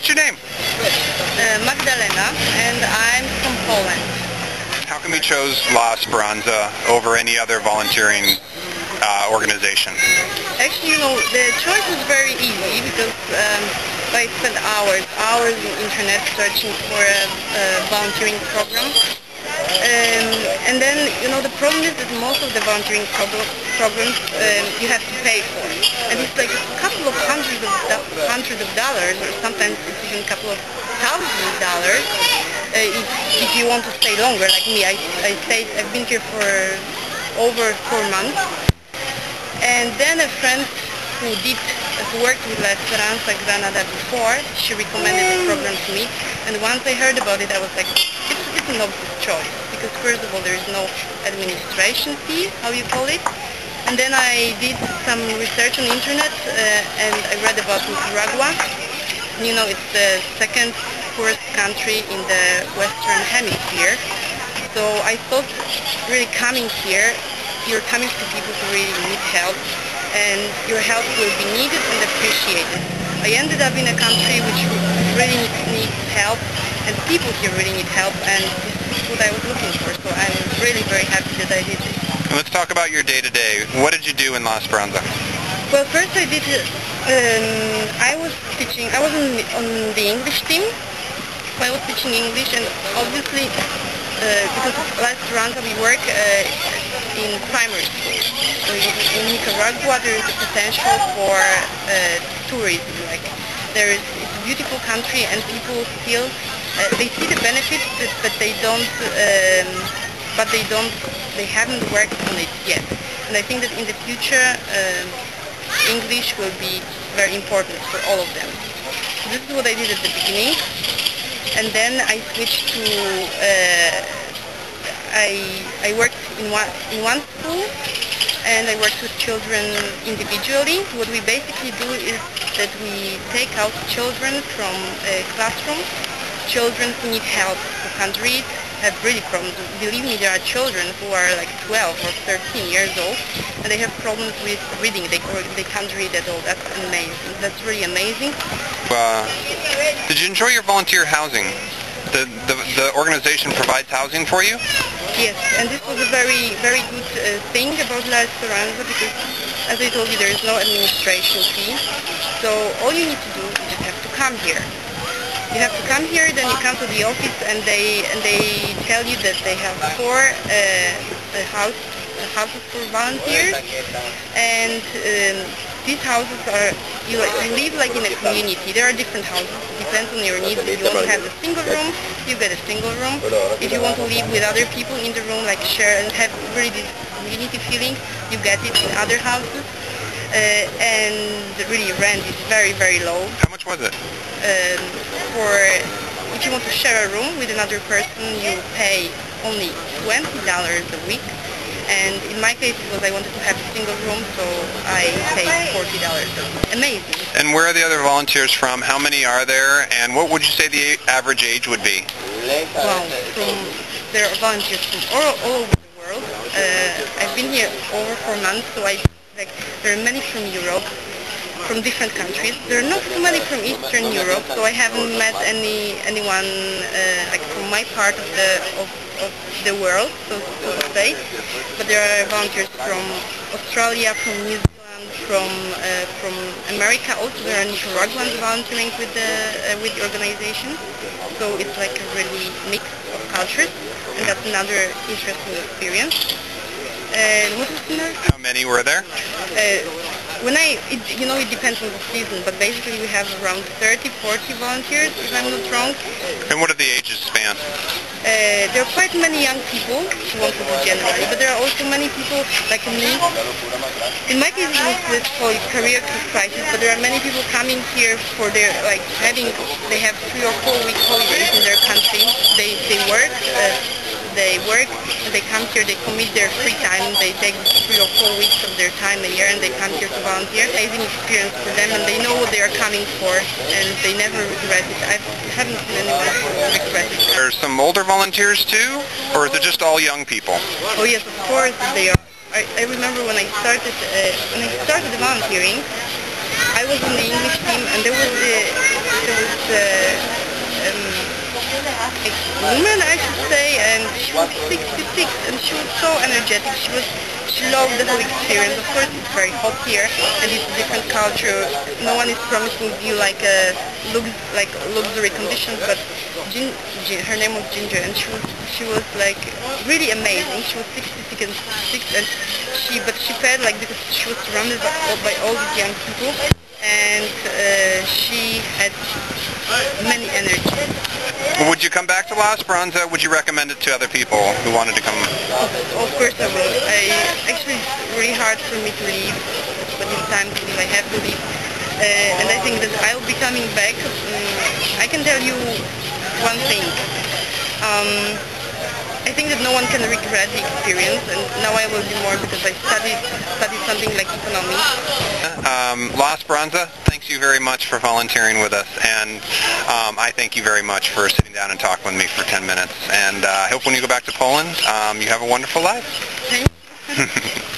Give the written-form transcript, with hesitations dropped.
what's your name? Magdalena, and I'm from Poland. How come you chose La Esperanza over any other volunteering organization? Actually, the choice was very easy because I spent hours on the internet searching for a volunteering program. And then, the problem is that most of the volunteering programs you have to pay for. And it's like a couple of hundreds of dollars, or sometimes it's even a couple of $1,000 if you want to stay longer. Like me, I've been here for over 4 months. And then a friend who worked with Esperanza Granada before, she recommended the program to me. And once I heard about it, I was like, it's an obvious choice. Because first of all, there is no administration fee, how you call it. And then I did some research on the internet, and I read about Nicaragua. It's the second poorest country in the Western Hemisphere. So I thought really coming here, you're coming to people who really need help, and your help will be needed and appreciated. I ended up in a country which really needs help, and people here really need help, and this is what I was looking for, so I'm really very happy that I did this. Let's talk about your day-to-day. What did you do in La Esperanza? Well, first I did, I was teaching, I was on the English team, so I was teaching English, and obviously, because of La Esperanza, we work in primary school. So in Nicaragua there is a potential for tourism. It's a beautiful country, and people still they see the benefits, but they haven't worked on it yet. And I think that in the future English will be very important for all of them. So this is what I did at the beginning, and then I switched to I worked in one school, and I worked with children individually. What we basically do is that we take out children from classrooms, children who need help, who can't read, have really problems. Believe me, there are children who are like 12 or 13 years old, and they have problems with reading, they can't read at all. That's amazing. That's really amazing. Did you enjoy your volunteer housing? The organization provides housing for you? Yes, and this was a very, very good thing about La Esperanza, because, as I told you, there is no administration fee. So all you need to do is you just have to come here. You have to come here, then you come to the office, and they tell you that they have 4 houses for volunteers, and these houses are, you live like in a community. There are different houses, it depends on your needs. If you want to have a single room, you get a single room. If you want to live with other people in the room, like share and have really this community feeling, you get it in other houses. And really rent is very, very low. How much was it? If you want to share a room with another person, you pay only $20 a week. And in my case, it was I wanted to have a single room, so I paid $40 a week. Amazing. And where are the other volunteers from? How many are there? And what would you say the average age would be? Well, there are volunteers from all over the world. I've been here over 4 months, so there are many from Europe, from different countries. There are not too many from Eastern Europe, so I haven't met anyone from my part of the world, so to say. But there are volunteers from Australia, from New Zealand, from America. Also, there are Nicaraguans volunteering with the organization. So it's like a really mix of cultures, and that's another interesting experience. What was the next? How many were there? It depends on the season, but basically we have around 30, 40 volunteers, if I'm not wrong. And what do the ages span? There are quite many young people who want to do generally, but there are also many people like me. In my case, let's call it career crisis, but there are many people coming here for their, they have 3 or 4 week holidays in their country. They work, and they come here, they commit their free time, they take 3 or 4 weeks of their time a year, and they come here to volunteer. Amazing experience for them, and they know what they are coming for, and they never regret it. I haven't seen anyone who regrets it. There's some older volunteers too, or is it just all young people? Oh yes, of course they are. I remember when I started volunteering, I was on the English team, and there was woman, I should say, and she was 66, and she was so energetic. She loved the whole experience. Of course, it's very hot here, and it's a different culture. No one is promising you like luxury conditions, but her name was Ginger, and she was like really amazing. She was 66, and she felt like, because she was surrounded by all these young people, and she had many energies. Would you come back to La Esperanza? Would you recommend it to other people who wanted to come? Of course I will. Actually, it's really hard for me to leave, but it's time to leave. I have to leave. And I think that I'll be coming back. I can tell you one thing. I think that no one can regret the experience, and now I will do more because I studied something like economics. La Esperanza, thanks you very much for volunteering with us, and I thank you very much for sitting down and talking with me for 10 minutes, and I hope when you go back to Poland, you have a wonderful life. Thank you.